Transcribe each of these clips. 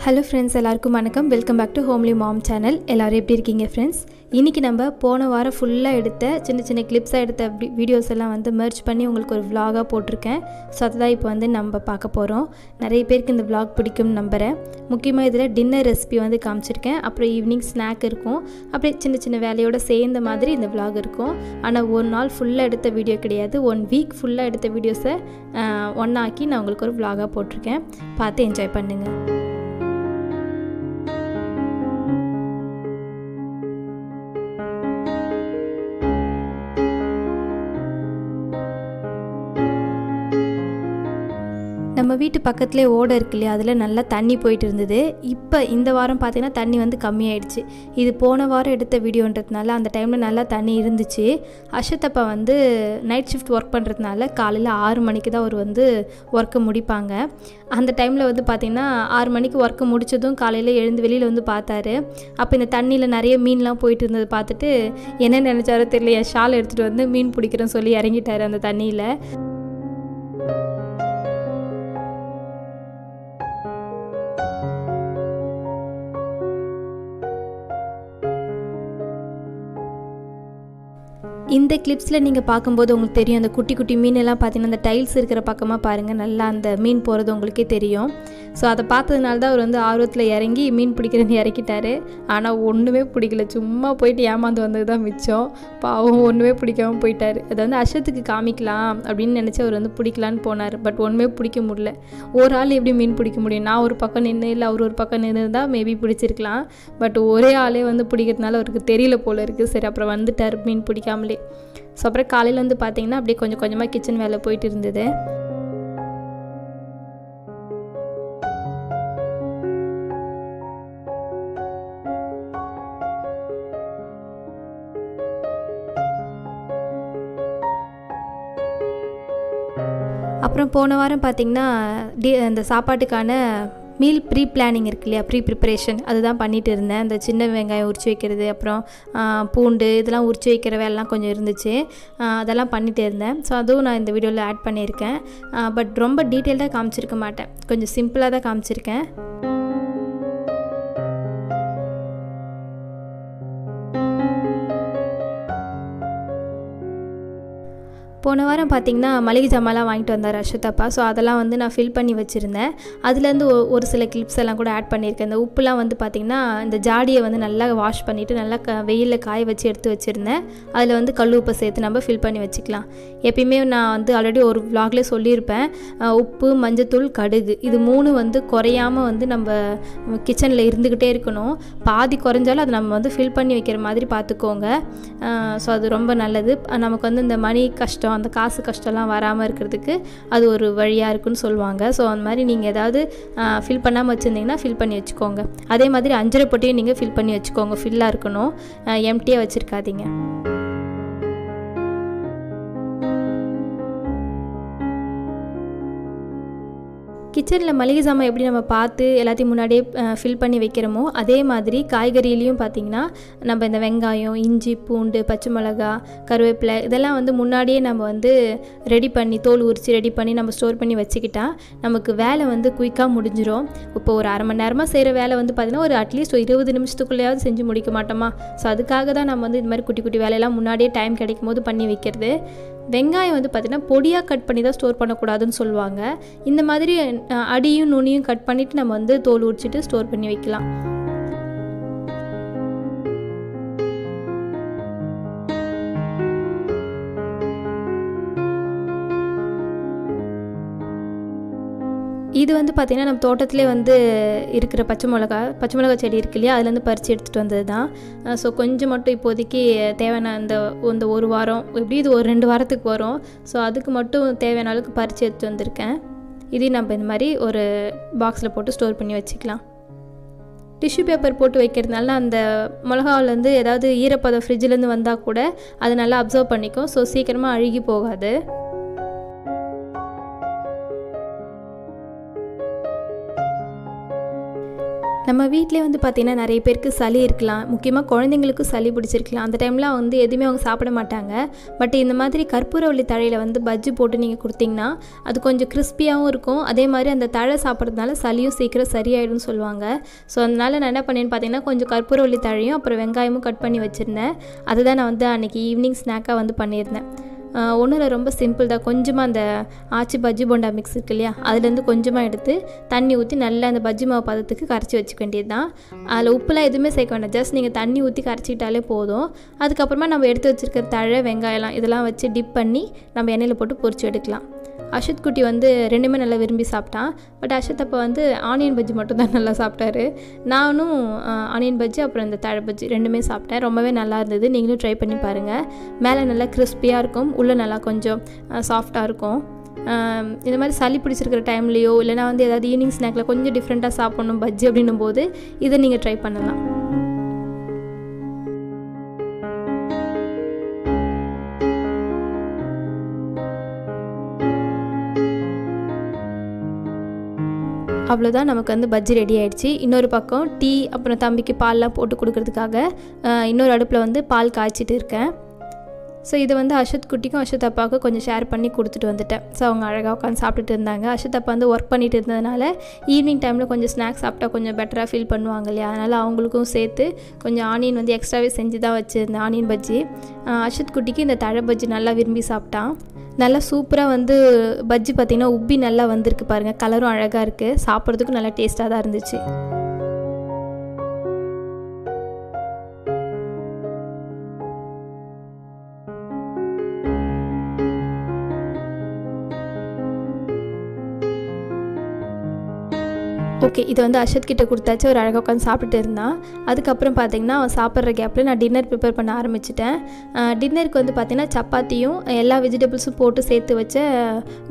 Hello friends, எல்லாருக்கும் வணக்கம். Welcome back to homely mom channel. எல்லோரும் எப்படி இருக்கீங்க ஃப்ரெண்ட்ஸ்? இன்றைக்கி நம்ம போன வாரம் ஃபுல்லாக எடுத்த சின்ன சின்ன கிளிப்ஸாக எடுத்த வீடியோஸ் எல்லாம் மெர்ஜ் பண்ணி உங்களுக்கு ஒரு vlog-ஆக போட்டிருக்கேன். ஸோ அதுதான் இப்போ நம்ம பார்க்க போகிறோம். நிறைய பேருக்கு இந்த vlog பிடிக்கும்னு நம்புகிறேன். முக்கியமாக இதில் டின்னர் ரெசிபி காமிச்சிருக்கேன். அப்புறம் ஈவினிங் ஸ்நாக் இருக்கும். அப்படியே சின்ன சின்ன வேலையோடு சேர்ந்த மாதிரி இந்த vlog இருக்கும். ஆனால் ஒரு நாள் ஃபுல்லாக எடுத்த வீடியோ கிடையாது. 1 வீக் ஃபுல்லாக எடுத்த வீடியோஸை ஒன்றாக்கி நான் உங்களுக்கு ஒரு vlog-ஆக போட்டிருக்கேன். பார்த்து என்ஜாய் பண்ணுங்கள். நம்ம வீட்டு பக்கத்துலேயே ஓடை இருக்கு இல்லையா, அதில் நல்லா தண்ணி போயிட்டு இருந்தது. இப்போ இந்த வாரம் பார்த்திங்கன்னா தண்ணி கம்மியாயிடுச்சு. இது போன வாரம் எடுத்த வீடியோன்றதுனால அந்த டைமில் நல்லா தண்ணி இருந்துச்சு. அஷத்தப்பா நைட் ஷிஃப்ட் ஒர்க் பண்ணுறதுனால காலையில் 6 மணிக்கு தான் அவர் ஒர்க்கை முடிப்பாங்க. அந்த டைமில் பார்த்திங்கன்னா 6 மணிக்கு ஒர்க்கை முடித்ததும் காலையில் எழுந்து வெளியில் பார்த்தாரு. அப்போ இந்த தண்ணியில் நிறைய மீன்லாம் போயிட்டு இருந்தது பார்த்துட்டு என்ன நினச்சாரோ தெரியல, என் ஷால் எடுத்துகிட்டு மீன் பிடிக்கிறேன்னு சொல்லி இறங்கிட்டார் அந்த தண்ணியில். இந்த கிளிப்ஸில் நீங்கள் பார்க்கும்போது உங்களுக்கு தெரியும், அந்த குட்டி குட்டி மீனெல்லாம் பார்த்தீங்கன்னா அந்த டைல்ஸ் இருக்கிற பக்கமாக பாருங்கள், நல்லா அந்த மீன் போகிறது உங்களுக்கே தெரியும். ஸோ அதை பார்த்ததுனால தான் அவர் ஆர்வத்தில் இறங்கி மீன் பிடிக்கிறேன்னு இறக்கிட்டார். ஆனால் ஒன்றுமே பிடிக்கல, சும்மா போயிட்டு ஏமாந்து வந்தது தான் மிச்சம். பாவம், ஒன்றுமே பிடிக்காமல் போயிட்டார். அதை அஷத்துக்கு காமிக்கலாம் அப்படின்னு நினச்சி அவர் பிடிக்கலான்னு போனார். பட் ஒன்றுமே பிடிக்க முடியல. ஒரு ஆள் எப்படி மீன் பிடிக்க முடியும்? நான் ஒரு பக்கம் நின்று இல்லை அவர் ஒரு பக்கம் நின்று தான் மேபி பிடிச்சிருக்கலாம். பட் ஒரே ஆளே பிடிக்கிறதுனால அவருக்கு தெரியல போல இருக்குது. சரி, அப்புறம் வந்துட்டார் மீன் பிடிக்காமலே. ஸோ அப்புறம் காலையில் பார்த்திங்கன்னா அப்படியே கொஞ்சம் கொஞ்சமாக கிச்சன் வேலை போயிட்டு இருந்தது. அப்புறம் போன வாரம் பார்த்திங்கன்னா அந்த சாப்பாட்டுக்கான மீல் ப்ரீ பிளானிங் இருக்கு இல்லையா, ப்ரீ ப்ரிப்பரேஷன், அதுதான் பண்ணிகிட்டு இருந்தேன். அந்த சின்ன வெங்காயம் உரிச்சு வைக்கிறது, அப்புறம் பூண்டு இதெல்லாம் உரிச்சு வைக்கிற வேலைலாம் கொஞ்சம் இருந்துச்சு. அதெல்லாம் பண்ணிகிட்டே இருந்தேன். ஸோ அதுவும் நான் இந்த வீடியோவில் ஆட் பண்ணியிருக்கேன். பட் ரொம்ப டீட்டெயில்டாக காமிச்சிருக்க மாட்டேன், கொஞ்சம் சிம்பிளாக தான் காமிச்சிருக்கேன். போன வாரம் பார்த்திங்கன்னா மளிகை ஜாமான்லாம் வாங்கிட்டு வந்தார் அஷத்தப்பா. ஸோ அதெல்லாம் நான் ஃபில் பண்ணி வச்சுருந்தேன். அதுலேருந்து ஒரு சில கிளிப்ஸ் எல்லாம் கூட ஆட் பண்ணியிருக்கேன். இந்த உப்புலாம் பார்த்திங்கன்னா இந்த ஜாடியை நல்லா வாஷ் பண்ணிவிட்டு நல்லா வெயிலில் காய வச்சு எடுத்து வச்சுருந்தேன். அதில் கல் உப்பை சேர்த்து நம்ம ஃபில் பண்ணி வச்சுக்கலாம். எப்பயுமே நான் ஆல்ரெடி ஒரு vlogலே சொல்லியிருப்பேன், உப்பு, மஞ்சத்தூள், கடுகு, இது 3 குறையாமல் நம்ம கிச்சனில் இருந்துக்கிட்டே இருக்கணும். பாதி குறைஞ்சாலும் அதை நம்ம ஃபில் பண்ணி வைக்கிற மாதிரி பார்த்துக்கோங்க. ஸோ அது ரொம்ப நல்லது. நமக்கு இந்த மணி கஷ்டம், அந்த காசு கஷ்டம்லாம் வராமல் இருக்கிறதுக்கு அது ஒரு வழியாக இருக்குன்னு சொல்லுவாங்க. ஸோ அந்த மாதிரி நீங்கள் ஏதாவது ஃபில் பண்ணாமல் வச்சுருந்தீங்கன்னா ஃபில் பண்ணி வச்சுக்கோங்க. அதே மாதிரி அஞ்சரை பொட்டியும் நீங்கள் ஃபில் பண்ணி வச்சுக்கோங்க. ஃபில்லாக இருக்கணும், எம்டியாக வச்சுருக்காதீங்க. கிச்சனில் மளிகை சாமான் எப்படி நம்ம பார்த்து எல்லாத்தையும் முன்னாடியே ஃபில் பண்ணி வைக்கிறோமோ, அதே மாதிரி காய்கறியிலையும் பார்த்திங்கன்னா நம்ம இந்த வெங்காயம், இஞ்சி, பூண்டு, பச்சை மிளகா, கருவேப்பிலை இதெல்லாம் முன்னாடியே நம்ம ரெடி பண்ணி தோல் உரித்து ரெடி பண்ணி நம்ம ஸ்டோர் பண்ணி வச்சுக்கிட்டா நமக்கு வேலை குயிக்காக முடிஞ்சிடும். இப்போ ஒரு அரை மணி நேரமாக செய்கிற வேலை பார்த்திங்கன்னா ஒரு அட்லீஸ்ட் ஒரு 20 நிமிஷத்துக்குள்ளேயாவது செஞ்சு முடிக்க மாட்டோமா? ஸோ அதுக்காக தான் நம்ம இது மாதிரி குட்டி குட்டி வேலையெல்லாம் முன்னாடியே டைம் கிடைக்கும் போது பண்ணி வைக்கிறது. வெங்காயம் பார்த்திங்கன்னா பொடியாக கட் பண்ணி தான் ஸ்டோர் பண்ணக்கூடாதுன்னு சொல்லுவாங்க. இந்த மாதிரி அடியும் நுனியும் கட் பண்ணிவிட்டு நம்ம தோல் உரிச்சிட்டு ஸ்டோர் பண்ணி வைக்கலாம். இது பார்த்திங்கன்னா நம்ம தோட்டத்திலே இருக்கிற பச்சை மிளகா செடி இருக்கு இல்லையா, அதுலேருந்து பறித்து எடுத்துகிட்டு வந்தது தான். ஸோ கொஞ்சம் மட்டும் இப்போதைக்கு தேவையான இந்த ஒரு வாரம், எப்படி இது ஒரு 2 வாரத்துக்கு வரும். ஸோ அதுக்கு மட்டும் தேவையான அளவுக்கு பறித்து எடுத்துகிட்டு வந்திருக்கேன். இதையும் நம்ம இந்த மாதிரி ஒரு பாக்ஸில் போட்டு ஸ்டோர் பண்ணி வச்சுக்கலாம். டிஷ்யூ பேப்பர் போட்டு வைக்கிறதுனால அந்த மிளகாவிலேருந்து ஏதாவது ஈரப்பதம் ஃப்ரிட்ஜிலேருந்து வந்தால் கூட அது நல்லா அப்சர்வ் பண்ணிக்கும். ஸோ சீக்கிரமாக அழுகி போகாது. நம்ம வீட்டிலே வந்து பார்த்திங்கன்னா நிறைய பேருக்கு சளி இருக்கலாம், முக்கியமாக குழந்தைங்களுக்கும் சளி பிடிச்சிருக்கலாம். அந்த டைம்லாம் வந்து எதுவுமே அவங்க சாப்பிட மாட்டாங்க. பட் இந்த மாதிரி கற்பூரவள்ளி தழையில் வந்து பஜ்ஜி போட்டு நீங்கள் கொடுத்தீங்கன்னா அது கொஞ்சம் கிறிஸ்பியாகவும் இருக்கும். அதே மாதிரி அந்த தழை சாப்பிட்றதுனால சளியும் சீக்கிரம் சரியாயிடும்னு சொல்லுவாங்க. ஸோ அதனால் நான் என்ன பண்ணேன்னு பார்த்தீங்கன்னா கொஞ்சம் கற்பூரவள்ளி தழையும் அப்புறம் வெங்காயமும் கட் பண்ணி வச்சுருந்தேன். அதுதான் நான் வந்து அன்றைக்கி ஈவினிங் ஸ்நாக்காக வந்து பண்ணியிருந்தேன். ஒன்றும் இல்லை, ரொம்ப சிம்பிள் தான். கொஞ்சமாக அந்த ஆச்சி பஜ்ஜி போண்டா மிக்ஸ் இருக்கு இல்லையா, அதுலேருந்து கொஞ்சமாக எடுத்து தண்ணி ஊற்றி நல்லா அந்த பஜ்ஜி மாவு பதத்துக்கு கரைச்சி வச்சுக்க வேண்டியது தான். அதில் உப்புலாம் எதுவுமே சேர்க்க வேண்டாம், ஜஸ்ட் நீங்கள் தண்ணி ஊற்றி கரைச்சிக்கிட்டாலே போதும். அதுக்கப்புறமா நம்ம எடுத்து வச்சுருக்கிற தழை வெங்காயம்லாம் இதெல்லாம் வச்சு டிப் பண்ணி நம்ம எண்ணெயில் போட்டு பொரிச்சு எடுக்கலாம். அஷத் குட்டி வந்து ரெண்டுமே நல்லா விரும்பி சாப்பிட்டான். பட் அஷத் அப்போ வந்து ஆனியன் பஜ்ஜி மட்டும் தான் நல்லா சாப்பிட்டாரு. நானும் ஆனியன் பஜ்ஜி அப்புறம் இந்த தழை பஜ்ஜி ரெண்டுமே சாப்பிட்டேன். ரொம்பவே நல்லா இருந்தது. நீங்களும் ட்ரை பண்ணி பாருங்கள். மேலே நல்லா கிறிஸ்பியாக இருக்கும், உள்ளே நல்லா கொஞ்சம் சாஃப்டாக இருக்கும். இந்த மாதிரி சளி பிடிச்சிருக்கிற டைம்லேயோ இல்லைனா வந்து ஏதாவது ஈவினிங் ஸ்நாக்கில் கொஞ்சம் டிஃப்ரெண்ட்டாக சாப்பிட்ணும் பஜ்ஜி அப்படின்னும் போது இதை நீங்கள் ட்ரை பண்ணலாம். அவ்வளோதான், நமக்கு வந்து பஜ்ஜி ரெடி ஆகிடுச்சு. இன்னொரு பக்கம் டீ அப்புறம் தம்பிக்கு பால்லாம் போட்டு கொடுக்கறதுக்காக இன்னொரு அடுப்பில் வந்து பால் காய்ச்சிட்டு இருக்கேன். ஸோ இதை வந்து அஷத் குட்டிக்கும் அஷத் அப்பாவுக்கும் கொஞ்சம் ஷேர் பண்ணி கொடுத்துட்டு வந்துட்டேன். ஸோ அவங்க அழகாக உட்காந்து சாப்பிட்டுட்டு இருந்தாங்க. அஷத் அப்பா வந்து ஒர்க் பண்ணிட்டு இருந்ததுனால ஈவினிங் டைமில் கொஞ்சம் ஸ்நாக்ஸ் சாப்பிட்டா கொஞ்சம் பெட்டராக ஃபீல் பண்ணுவாங்க இல்லையா, அதனால் அவங்களுக்கும் சேர்த்து கொஞ்சம் ஆனியன் வந்து எக்ஸ்ட்ராவே செஞ்சு தான் வச்சுருந்தேன் ஆனியன் பஜ்ஜி. அஷத் குட்டிக்கு இந்த தழை பஜ்ஜி நல்லா விரும்பி சாப்பிட்டான். நல்லா சூப்பராக வந்து பஜ்ஜி பார்த்திங்கன்னா உப்பி நல்லா வந்திருக்கு பாருங்கள். கலரும் அழகாக இருக்குது, சாப்பிட்றதுக்கும் நல்லா டேஸ்ட்டாக தான் இருந்துச்சு. ஓகே, இதை வந்து அஷத் கிட்ட கொடுத்தாச்சு. ஒரு அழகாக உட்காந்து சாப்பிட்டுட்டு இருந்தான். அதுக்கப்புறம் பார்த்திங்கன்னா அவன் சாப்பிட்ற கேப்பில் நான் டின்னர் ப்ரிப்பேர் பண்ண ஆரம்பிச்சிட்டேன். டின்னருக்கு வந்து பார்த்திங்கன்னா சப்பாத்தியும் எல்லா வெஜிடபிள்ஸும் போட்டு சேர்த்து வச்ச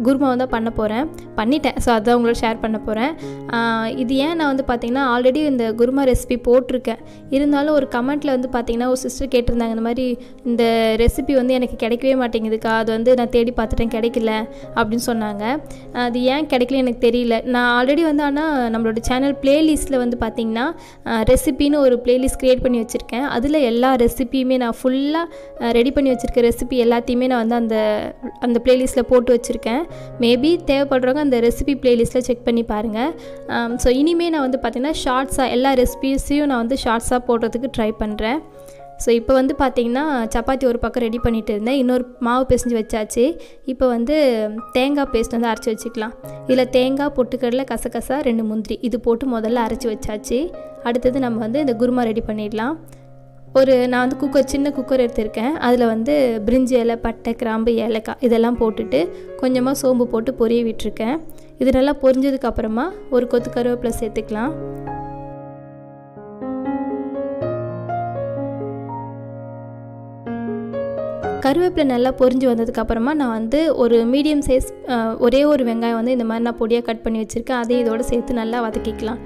குருமாவை தான் பண்ண போகிறேன். பண்ணிட்டேன், ஸோ அதான் உங்களோட ஷேர் பண்ண போகிறேன். இது ஏன் நான் வந்து பார்த்திங்கன்னா ஆல்ரெடி இந்த குருமா ரெசிபி போட்டிருக்கேன். இருந்தாலும் ஒரு கமெண்ட்டில் வந்து பார்த்திங்கன்னா ஒரு சிஸ்டர் கேட்டிருந்தாங்க, இந்த மாதிரி இந்த ரெசிபி வந்து எனக்கு கிடைக்கவே மாட்டேங்குதுக்கா, அது வந்து நான் தேடி பார்த்துட்டேன் கிடைக்கல அப்படின்னு சொன்னாங்க. அது ஏன் கிடைக்கல எனக்கு தெரியல. நான் ஆல்ரெடி வந்து ஆனால் நம்மளோட சேனல் பிளேலிஸ்ட்டில் வந்து பார்த்திங்கன்னா ரெசிபின்னு ஒரு பிளேலிஸ்ட் க்ரியேட் பண்ணி வச்சுருக்கேன். அதில் எல்லா ரெசிபியுமே நான் ஃபுல்லாக ரெடி பண்ணி வச்சுருக்க ரெசிபி எல்லாத்தையுமே நான் வந்து அந்த பிளேலிஸ்ட்டில் போட்டு வச்சுருக்கேன். மேபி தேவைப்படுறவங்க அந்த ரெசிபி பிளேலிஸ்ட்டில் செக் பண்ணி பாருங்கள். ஸோ இனிமேல் நான் வந்து பார்த்திங்கன்னா ஷார்ட்ஸாக எல்லா ரெசிபீஸையும் நான் வந்து ஷார்ட்ஸாக போடுறதுக்கு ட்ரை பண்ணுறேன். ஸோ இப்போ வந்து பார்த்திங்கன்னா சப்பாத்தி ஒரு பக்கம் ரெடி பண்ணிகிட்டு இருந்தேன், இன்னொரு மாவு பிசைஞ்சு வச்சாச்சு. இப்போ வந்து தேங்காய் பேஸ்ட் வந்து அரைச்சி வச்சுக்கலாம். இதில் தேங்காய், பொட்டுக்கடலை, கசகசா, 2 முந்திரி இது போட்டு முதல்ல அரைச்சி வச்சாச்சு. அடுத்தது நம்ம வந்து இந்த குருமா ரெடி பண்ணிடலாம். நான் வந்து சின்ன குக்கர் எடுத்திருக்கேன். அதில் வந்து பிரிஞ்சி இலை, பட்டை, கிராம்பு, ஏலக்காய் இதெல்லாம் போட்டுட்டு கொஞ்சமாக சோம்பு போட்டு பொரிய விட்டுருக்கேன். இது நல்லா பொரிஞ்சதுக்கப்புறமா ஒரு கொத்து கருவேப்பிலை சேர்த்துக்கலாம். கருவேப்பிலை நல்லா பொரிஞ்சு வந்ததுக்கப்புறமா நான் வந்து ஒரு மீடியம் சைஸ் ஒரே ஒரு வெங்காயம் வந்து இந்த மாதிரி நான் பொடியாக கட் பண்ணி வச்சுருக்கேன். அதையும் இதோடு சேர்த்து நல்லா வதக்கிக்கலாம்.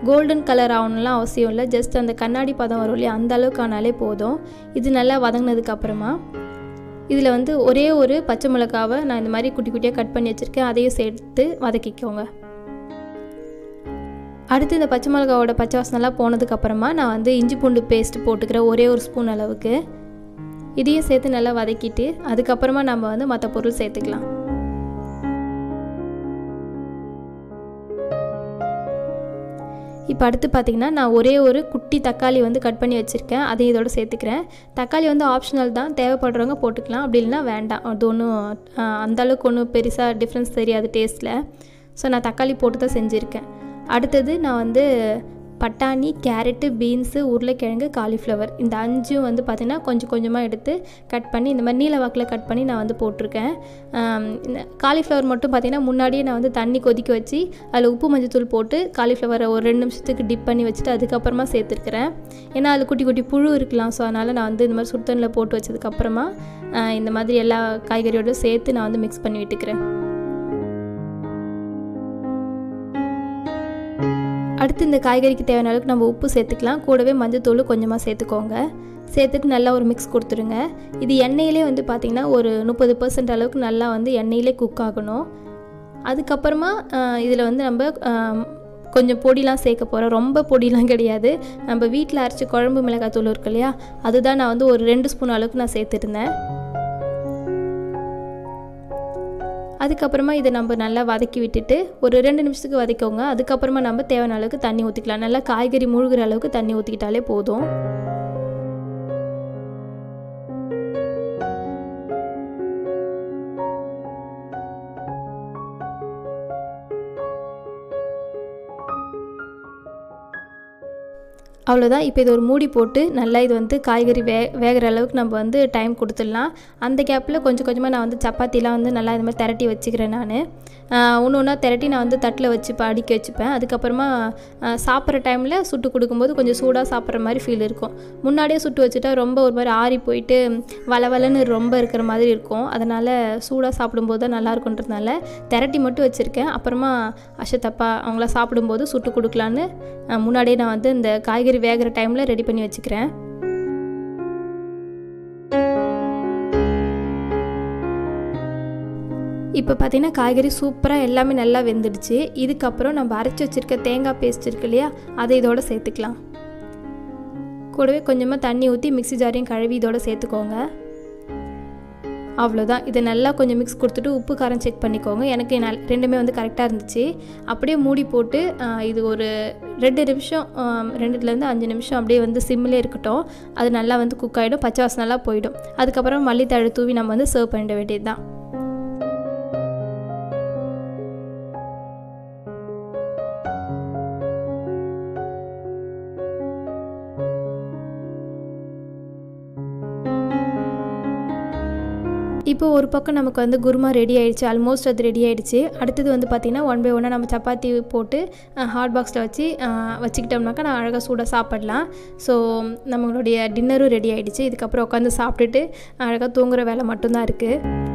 கோல்டன் கலர் ஆகணும்லாம் அவசியம் இல்லை, ஜஸ்ட் அந்த கண்ணாடி பதம் வரும் இல்லையா, அந்த அளவுக்கு ஆனாலே போதும். இது நல்லா வதங்கினதுக்கப்புறமா இதில் வந்து ஒரே ஒரு பச்சை மிளகாவை நான் இந்த மாதிரி குட்டி குட்டியாக கட் பண்ணி வச்சுருக்கேன், அதையும் சேர்த்து வதக்கிக்கோங்க. அடுத்து இந்த பச்சை மிளகாவோட பச்சை வாசனைலாம் போனதுக்கப்புறமா நான் வந்து இஞ்சி பூண்டு பேஸ்ட் போட்டுக்கிறேன் ஒரே ஒரு ஸ்பூன் அளவுக்கு. இதையும் சேர்த்து நல்லா வதக்கிட்டு அதுக்கப்புறமா நம்ம வந்து மற்ற பொருள் சேர்த்துக்கலாம். இப்போ அடுத்து பார்த்திங்கன்னா நான் ஒரே ஒரு குட்டி தக்காளி வந்து கட் பண்ணி வச்சுருக்கேன், அதையும் இதோட சேர்த்துக்கிறேன். தக்காளி வந்து ஆப்ஷனல் தான், தேவைப்படுறவங்க போட்டுக்கலாம், அப்படி இல்லைனா வேண்டாம். அது ஒன்றும் அந்தளவுக்கு ஒன்றும் பெருசாக டிஃப்ரென்ஸ் தெரியாது டேஸ்ட்டில். ஸோ நான் தக்காளி போட்டு தான் செஞ்சுருக்கேன். அடுத்தது நான் வந்து பட்டாணி, கேரட்டு, பீன்ஸு, உருளைக்கிழங்கு, காலிஃப்ளவர் இந்த 5 வந்து பார்த்திங்கன்னா கொஞ்சம் கொஞ்சமாக எடுத்து கட் பண்ணி இந்த மாதிரி நீல வாக்கில் கட் பண்ணி நான் வந்து போட்டிருக்கேன். காலிஃப்ளவர் மட்டும் பார்த்திங்கன்னா முன்னாடியே நான் வந்து தண்ணி கொதிக்க வச்சு அதில் உப்பு மஞ்சத்தூள் போட்டு காலிஃப்ளவரை ஒரு 2 நிமிஷத்துக்கு டிப் பண்ணி வச்சுட்டு அதுக்கப்புறமா சேர்த்துருக்கிறேன். ஏன்னா அதில் குட்டி குட்டி புழு இருக்கலாம், ஸோ அதனால் நான் வந்து இந்த மாதிரி சுடுதண்ணில் போட்டு வச்சதுக்கப்புறமா இந்த மாதிரி எல்லா காய்கறியோடு சேர்த்து நான் வந்து மிக்ஸ் பண்ணி விட்டுக்கிறேன். அடுத்து இந்த காய்கறிக்கு தேவையான அளவுக்கு நம்ம உப்பு சேர்த்துக்கலாம், கூடவே மஞ்சத்தூள் கொஞ்சமாக சேர்த்துக்கோங்க. சேர்த்துட்டு நல்லா ஒரு மிக்ஸ் கொடுத்துருங்க. இது எண்ணெயிலே வந்து பார்த்திங்கன்னா ஒரு 30% அளவுக்கு நல்லா வந்து எண்ணெயிலே குக் ஆகணும். அதுக்கப்புறமா இதில் வந்து நம்ம கொஞ்சம் பொடிலாம் சேர்க்க போகிறேன். ரொம்ப பொடிலாம் கிடையாது, நம்ம வீட்டில் அரைச்சி குழம்பு மிளகாய் தூள் இருக்கு இல்லையா, அதுதான் நான் வந்து ஒரு 2 ஸ்பூன் அளவுக்கு நான் சேர்த்துருந்தேன். அதுக்கப்புறமா இதை நம்ம நல்லா வதக்கி விட்டுட்டு ஒரு 2 நிமிஷத்துக்கு வதக்கோங்க. அதுக்கப்புறமா நம்ம தேவையான அளவுக்கு தண்ணி ஊற்றிக்கலாம். நல்லா காய்கறி முழுகிற அளவுக்கு தண்ணி ஊற்றிக்கிட்டாலே போதும். அவ்வளோதான். இப்போ இது ஒரு மூடி போட்டு நல்லா இது வந்து காய்கறி வேகிற அளவுக்கு நம்ம வந்து டைம் கொடுத்துடலாம். அந்த கேப்பில் கொஞ்சம் கொஞ்சமாக நான் வந்து சப்பாத்திலாம் வந்து நல்லா இது மாதிரி திரட்டி வச்சுக்கிறேன். நான் ஒன்று ஒன்றா திரட்டி நான் வந்து தட்டில் வச்சு அடுக்கி வச்சுப்பேன். அதுக்கப்புறமா சாப்பிட்ற டைமில் சுட்டு கொடுக்கும்போது கொஞ்சம் சூடாக சாப்பிட்ற மாதிரி ஃபீல் இருக்கும். முன்னாடியே சுட்டு வச்சுட்டா ரொம்ப ஒரு மாதிரி ஆறி போயிட்டு வளவலன்னு ரொம்ப இருக்கிற மாதிரி இருக்கும். அதனால் சூடாக சாப்பிடும்போது தான் நல்லாயிருக்குன்றதுனால திரட்டி மட்டும் வச்சுருக்கேன். அப்புறமா அஷத்தப்பா அவங்கள சாப்பிடும்போது சுட்டு கொடுக்கலான்னு முன்னாடியே நான் வந்து இந்த காய்கறி வேகிற டைமில் ரெடி பண்ணி வச்சுக்கிறேன். இப்போ பார்த்திங்கன்னா காய்கறி சூப்பராக எல்லாமே நல்லா வெந்துடுச்சு. இதுக்கப்புறம் நம்ம அரைச்சி வச்சுருக்க தேங்காய் பேஸ்ட் இருக்கு இல்லையா, அதை இதோட சேர்த்துக்கலாம். கூடவே கொஞ்சமாக தண்ணி ஊற்றி மிக்ஸி ஜாரையும் கழுவி இதோட சேர்த்துக்கோங்க. அவ்வளோதான். இதை நல்லா கொஞ்சம் மிக்ஸ் கொடுத்துட்டு உப்பு காரம் செக் பண்ணிக்கோங்க. எனக்கு ரெண்டுமே வந்து கரெக்டாக இருந்துச்சு. அப்படியே மூடி போட்டு இது ஒரு 2 நிமிஷம் 2லேருந்து 5 நிமிஷம் அப்படியே வந்து சிம்மிலே இருக்கட்டும். அது நல்லா வந்து குக் ஆகிடும், பச்சை வாசனை நல்லா போயிடும். அதுக்கப்புறம் மல்லித்தழை தூவி நம்ம வந்து சர்வ் பண்ணிட வேண்டியது தான். இப்போ ஒரு பக்கம் நமக்கு வந்து குருமா ரெடி ஆகிடுச்சு, ஆல்மோஸ்ட் அது ரெடி ஆகிடுச்சு. அடுத்தது வந்து பார்த்திங்கன்னா 1 பை 1 நம்ம சப்பாத்தி போட்டு ஹாட் பாக்ஸில் வச்சுக்கிட்டோம்னாக்கா நான் அழகாக சூடாக சாப்பிடலாம். ஸோ நம்மளுடைய டின்னரும் ரெடி ஆகிடுச்சு. இதுக்கப்புறம் உட்காந்து சாப்பிட்டுட்டு அழகாக தூங்குகிற வேலை மட்டும்தான் இருக்குது.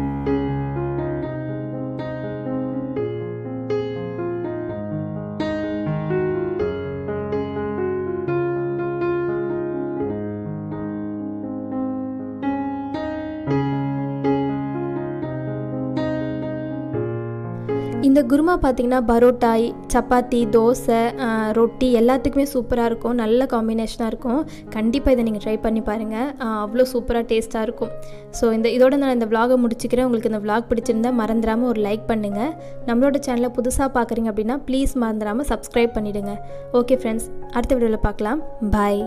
இந்த குருமா பார்த்திங்கன்னா பரோட்டாய், சப்பாத்தி, தோசை, ரொட்டி எல்லாத்துக்குமே சூப்பராக இருக்கும். நல்ல காம்பினேஷனாக இருக்கும். கண்டிப்பாக இதை நீங்கள் ட்ரை பண்ணி பாருங்கள். அவ்வளோ சூப்பராக டேஸ்ட்டாக இருக்கும். ஸோ இதோட நான் இந்த விலாகை முடிச்சுக்கிறேன். உங்களுக்கு இந்த விலாக் பிடிச்சிருந்தால் மறந்துடாமல் ஒரு லைக் பண்ணுங்கள். நம்மளோட சேனலை புதுசாக பார்க்குறீங்க அப்படின்னா ப்ளீஸ் மறந்துடாமல் சப்ஸ்கிரைப் பண்ணிவிடுங்க. ஓகே ஃப்ரெண்ட்ஸ், அடுத்த வீடியோவில் பார்க்கலாம். பாய்.